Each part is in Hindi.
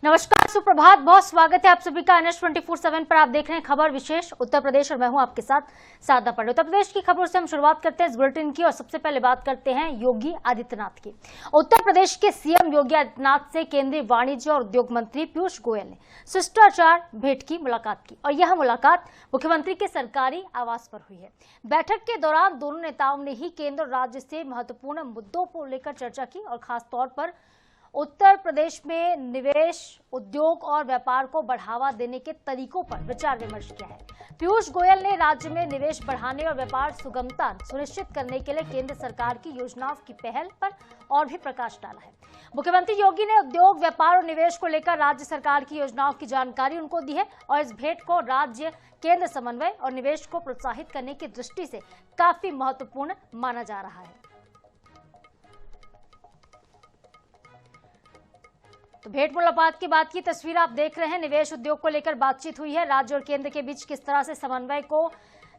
नमस्कार, सुप्रभात, बहुत स्वागत है आप सभी का NH 24/7 पर। आप देख रहे हैं खबर विशेष उत्तर प्रदेश और मैं हूं आपके साथ साधना पांडे। उत्तर प्रदेश की खबरों से हम शुरुआत करते हैं इस बुलेटिन की और सबसे पहले बात करते हैं योगी आदित्यनाथ की। उत्तर प्रदेश के सीएम योगी आदित्यनाथ से केंद्रीय वाणिज्य और उद्योग मंत्री पीयूष गोयल ने शिष्टाचार भेंट की मुलाकात की और यह मुलाकात मुख्यमंत्री के सरकारी आवास पर हुई है। बैठक के दौरान दोनों नेताओं ने ही केंद्र और राज्य से महत्वपूर्ण मुद्दों को लेकर चर्चा की और खासतौर पर उत्तर प्रदेश में निवेश, उद्योग और व्यापार को बढ़ावा देने के तरीकों पर विचार विमर्श किया है। पीयूष गोयल ने राज्य में निवेश बढ़ाने और व्यापार सुगमता सुनिश्चित करने के लिए केंद्र सरकार की योजनाओं की पहल पर और भी प्रकाश डाला है। मुख्यमंत्री योगी ने उद्योग, व्यापार और निवेश को लेकर राज्य सरकार की योजनाओं की जानकारी उनको दी है और इस भेंट को राज्य केंद्र समन्वय और निवेश को प्रोत्साहित करने की दृष्टि से काफी महत्वपूर्ण माना जा रहा है। तो भेंट मुलाकात के बाद की तस्वीर आप देख रहे हैं। निवेश, उद्योग को लेकर बातचीत हुई है। राज्य और केंद्र के बीच किस तरह से समन्वय को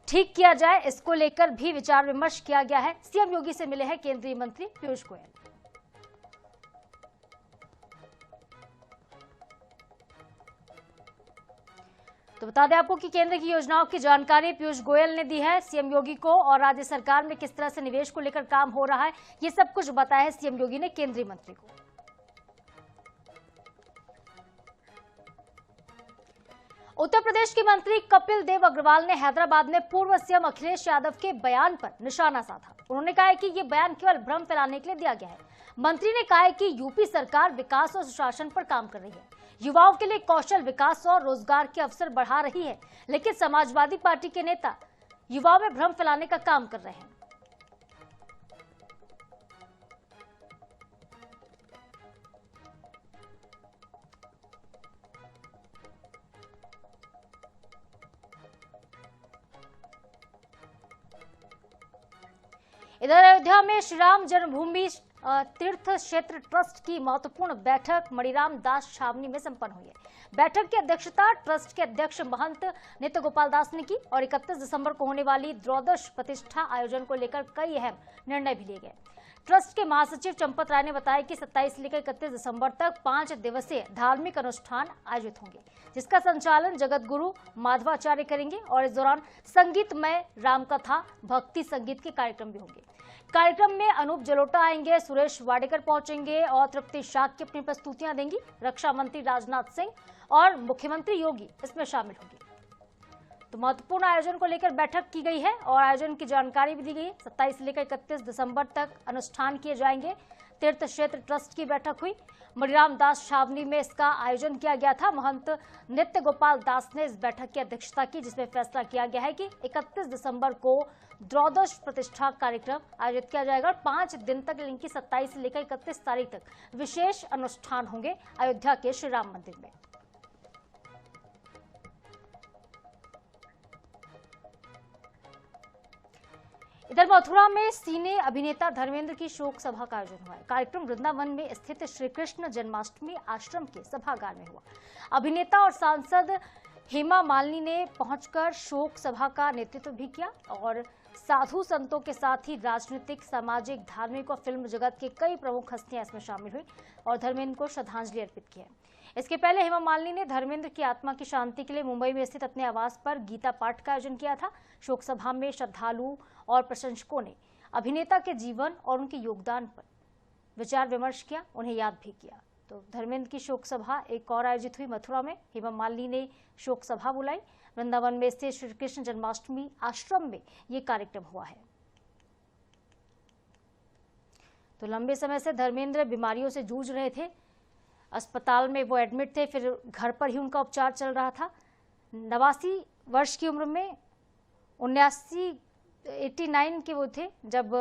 ठीक किया जाए, इसको लेकर भी विचार विमर्श किया गया है। सीएम योगी से मिले हैं केंद्रीय मंत्री पीयूष गोयल। तो बता दें आपको कि केंद्र की योजनाओं की जानकारी पीयूष गोयल ने दी है सीएम योगी को और राज्य सरकार में किस तरह से निवेश को लेकर काम हो रहा है, ये सब कुछ बताया है सीएम योगी ने केंद्रीय मंत्री को। उत्तर प्रदेश के मंत्री कपिल देव अग्रवाल ने हैदराबाद में पूर्व सीएम अखिलेश यादव के बयान पर निशाना साधा। उन्होंने कहा है कि ये बयान केवल भ्रम फैलाने के लिए दिया गया है। मंत्री ने कहा है कि यूपी सरकार विकास और सुशासन पर काम कर रही है, युवाओं के लिए कौशल विकास और रोजगार के अवसर बढ़ा रही है, लेकिन समाजवादी पार्टी के नेता युवाओं में भ्रम फैलाने का काम कर रहे हैं। इधर अयोध्या में श्री राम जन्मभूमि तीर्थ क्षेत्र ट्रस्ट की महत्वपूर्ण बैठक मणिराम दास छावनी में संपन्न हुई है। बैठक की अध्यक्षता ट्रस्ट के अध्यक्ष महंत नित्य गोपाल दास ने की और 31 दिसंबर को होने वाली द्वादश प्रतिष्ठा आयोजन को लेकर कई अहम निर्णय भी लिए गए। ट्रस्ट के महासचिव चंपत राय ने बताया कि 27 से लेकर 31 दिसंबर तक 5 दिवसीय धार्मिक अनुष्ठान आयोजित होंगे, जिसका संचालन जगत गुरु माधवाचार्य करेंगे और इस दौरान संगीतमय रामकथा, भक्ति संगीत के कार्यक्रम भी होंगे। कार्यक्रम में अनूप जलोटा आएंगे, सुरेश वाडेकर पहुंचेंगे और तृप्ति शाक्य अपनी प्रस्तुतियां देंगी। रक्षा मंत्री राजनाथ सिंह और मुख्यमंत्री योगी इसमें शामिल होंगे। तो महत्वपूर्ण आयोजन को लेकर बैठक की गई है और आयोजन की जानकारी भी दी गई है। 27 से लेकर 31 दिसंबर तक अनुष्ठान किए जाएंगे। तीर्थ क्षेत्र ट्रस्ट की बैठक हुई। मणिराम दास छावनी में इसका आयोजन किया गया था। महंत नित्य गोपाल दास ने इस बैठक की अध्यक्षता की, जिसमें फैसला किया गया है कि 31 दिसंबर को द्वादश प्रतिष्ठा कार्यक्रम आयोजित किया जाएगा और 5 दिन तक, इनकी 27 से लेकर 31 तारीख तक विशेष अनुष्ठान होंगे अयोध्या के श्री राम मंदिर में। इधर मथुरा में सिने अभिनेता धर्मेंद्र की शोक सभा का आयोजन हुआ है। कार्यक्रम वृंदावन में स्थित श्री कृष्ण जन्माष्टमी आश्रम के सभागार में हुआ। अभिनेता और सांसद हेमा मालिनी ने पहुंचकर शोक सभा का नेतृत्व भी किया और साधु संतों के साथ ही राजनीतिक, सामाजिक, धार्मिक और फिल्म जगत के कई प्रमुख हस्तियां इसमें शामिल हुई और धर्मेंद्र को श्रद्धांजलि अर्पित की है। इसके पहले हेमा मालिनी ने धर्मेंद्र की आत्मा की शांति के लिए मुंबई में स्थित अपने आवास पर गीता पाठ का आयोजन किया था। शोक सभा में श्रद्धालु और प्रशंसकों ने अभिनेता के जीवन और उनके योगदान पर विचार विमर्श किया, उन्हें याद भी किया। तो धर्मेंद्र की शोक सभा एक और आयोजित हुई मथुरा में। हेमा मालिनी ने शोक सभा बुलाई। वृंदावन में स्थित श्री कृष्ण जन्माष्टमी आश्रम में ये कार्यक्रम हुआ है। तो लंबे समय से धर्मेंद्र बीमारियों से जूझ रहे थे। अस्पताल में वो एडमिट थे, फिर घर पर ही उनका उपचार चल रहा था। 89 वर्ष की उम्र में 89 के वो थे जब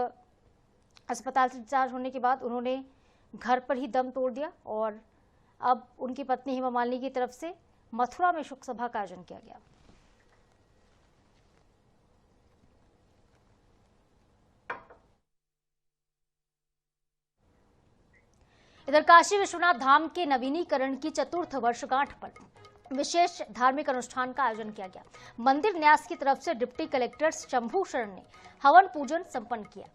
अस्पताल से डिस्चार्ज होने के बाद उन्होंने घर पर ही दम तोड़ दिया और अब उनकी पत्नी हेमा मालिनी की तरफ से मथुरा में शोक सभा का आयोजन किया गया। इधर काशी विश्वनाथ धाम के नवीनीकरण की चतुर्थ वर्षगांठ पर विशेष धार्मिक अनुष्ठान का आयोजन किया गया। मंदिर न्यास की तरफ से डिप्टी कलेक्टर शंभू शरण ने हवन पूजन संपन्न किया।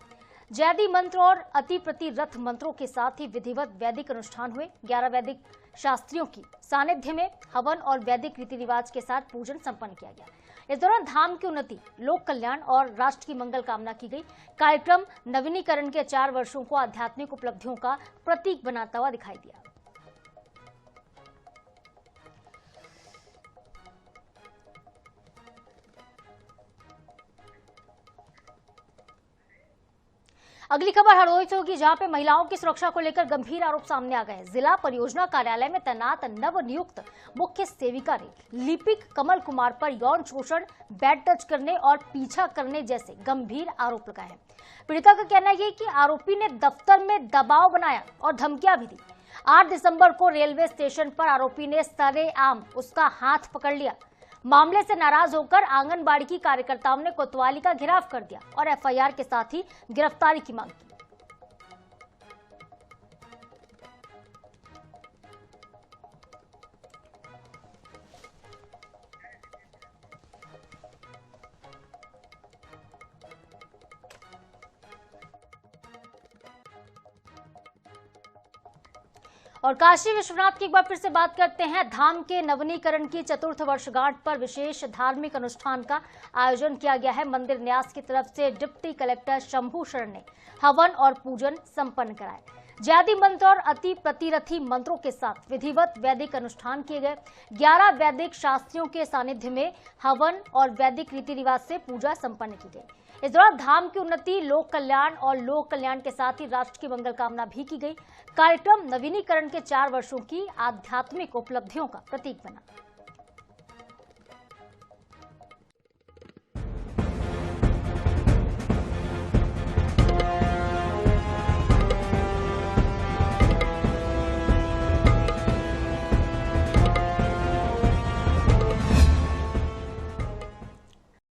जैदी मंत्र और अति प्रति रथ मंत्रों के साथ ही विधिवत वैदिक अनुष्ठान हुए। 11 वैदिक शास्त्रियों की सानिध्य में हवन और वैदिक रीति रिवाज के साथ पूजन संपन्न किया गया। इस दौरान धाम की उन्नति, लोक कल्याण और राष्ट्र की मंगल कामना की गई। कार्यक्रम नवीनीकरण के 4 वर्षों को आध्यात्मिक उपलब्धियों का प्रतीक बनाता हुआ दिखाई दिया। अगली खबर हरदोई से होगी, जहां पे महिलाओं की सुरक्षा को लेकर गंभीर आरोप सामने आ गए। जिला परियोजना कार्यालय में तैनात नवनियुक्त मुख्य सेविका ने लिपिक कमल कुमार पर यौन शोषण, बेड टच करने और पीछा करने जैसे गंभीर आरोप लगाए हैं। पीड़िता का कहना है कि आरोपी ने दफ्तर में दबाव बनाया और धमकियां भी दी। 8 दिसंबर को रेलवे स्टेशन पर आरोपी ने सरेआम उसका हाथ पकड़ लिया। मामले से नाराज होकर आंगनबाड़ी की कार्यकर्ताओं ने कोतवाली का घेराव कर दिया और एफआईआर के साथ ही गिरफ्तारी की मांग की। और काशी विश्वनाथ की एक बार फिर से बात करते हैं। धाम के नवीनीकरण की चतुर्थ वर्षगांठ पर विशेष धार्मिक अनुष्ठान का आयोजन किया गया है। मंदिर न्यास की तरफ से डिप्टी कलेक्टर शंभू शरण ने हवन और पूजन संपन्न कराए। जैदी मंत्र और अति प्रतिरथी मंत्रों के साथ विधिवत वैदिक अनुष्ठान किए गए। 11 वैदिक शास्त्रियों के सानिध्य में हवन और वैदिक रीति रिवाज से पूजा संपन्न की गई। इस दौरान धाम की उन्नति, लोक कल्याण और लोक कल्याण के साथ ही राष्ट्र की मंगल कामना भी की गई। कार्यक्रम नवीनीकरण के 4 वर्षों की आध्यात्मिक उपलब्धियों का प्रतीक बना।